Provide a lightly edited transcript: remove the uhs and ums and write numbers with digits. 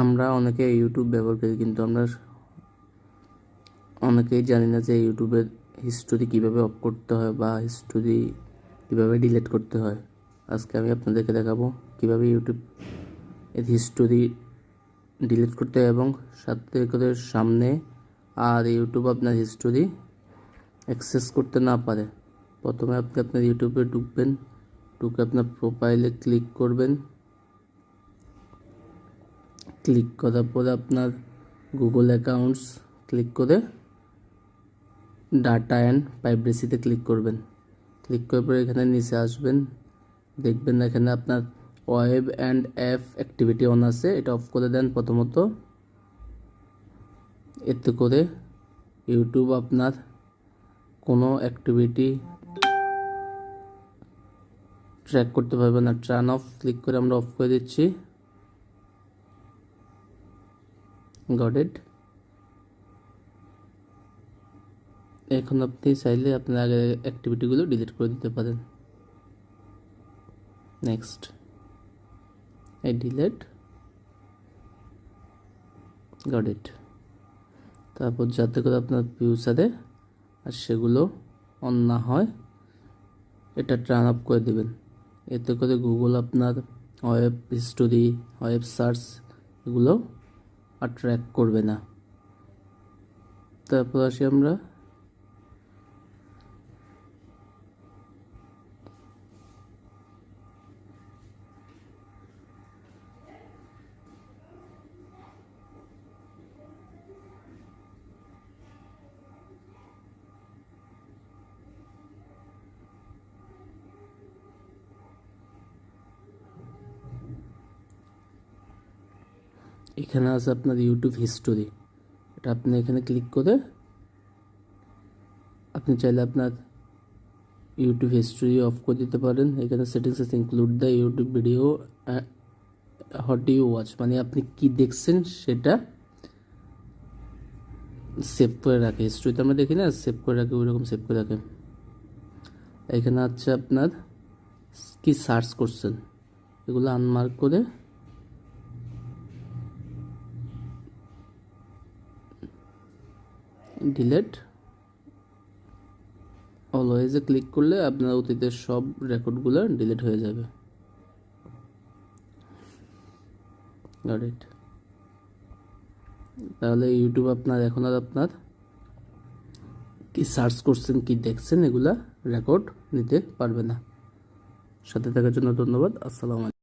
আমরা অনেকে ইউটিউব ব্যবহার করি, কিন্তু আমরা অনেকেই জানি না যে ইউটিউবের হিস্টোরি কীভাবে অফ করতে হয় বা হিস্টোরি কীভাবে ডিলিট করতে হয়। আজকে আমি আপনাদেরকে দেখাবো কীভাবে ইউটিউব এর হিস্টোরি ডিলিট করতে হয় এবং সাথে করে সামনে আর ইউটিউব আপনার হিস্টোরি অ্যাক্সেস করতে না পারে। প্রথমে আপনি আপনার ইউটিউবে ঢুকবেন, ঢুকে আপনার প্রোফাইলে ক্লিক করবেন। ক্লিক করার পরে আপনার গুগল অ্যাকাউন্টস ক্লিক করে ডাটা অ্যান্ড প্রাইভেসিতে ক্লিক করবেন। ক্লিক করার পরে এখানে নিচে আসবেন, দেখবেন এখানে আপনার web and app activity on আছে, এটা অফ করে দেন প্রথমত। এতে করে ইউটিউব আপনার কোনো অ্যাক্টিভিটি ট্র্যাক করতে পারবে না। টার্ন অফ ক্লিক করে আমরা অফ করে দিচ্ছি। Got it. এখন আপনি চাইলে আপনার আগের অ্যাক্টিভিটিগুলো ডিলিট করে দিতে পারেন। নেক্সট, এই ডিলিট। Got it. তারপর যাতে করে আপনার ফিউচারে আর সেগুলো অন না হয় এটা টার্ন অফ করে দেবেন। এতে করে গুগল আপনার ওয়েব হিস্টোরি, ওয়েব সার্চ এগুলো আর ট্র্যাক করবে না। তারপর আসি আমরা এখানে আছে আপনার ইউটিউব হিস্টোরি। এটা আপনি এখানে ক্লিক করে আপনি চাইলে আপনার ইউটিউব হিস্টোরি অফ করে দিতে পারেন। এখানে সেটিংস আছে include the YouTube video what do you watch, মানে আপনি কি দেখছেন সেটা সেভ করে রাখে। হিস্ট্রিতে আমরা দেখি না, সেভ করে রাখে, ওইরকম সেভ করে রাখে। এখানে আছে আপনার কি সার্চ করছেন এগুলো আনমার্ক করে ডিলেট অলওয়েজে ক্লিক করলে আপনার অতীতের সব রেকর্ডগুলো ডিলিট হয়ে যাবে। Got it. তাহলে ইউটিউব আপনার এখন আর আপনার কি সার্চ করছেন, কি দেখছেন এগুলা রেকর্ড নিতে পারবে না। সাথে থাকার জন্য ধন্যবাদ। আসসালামু আলাইকুম।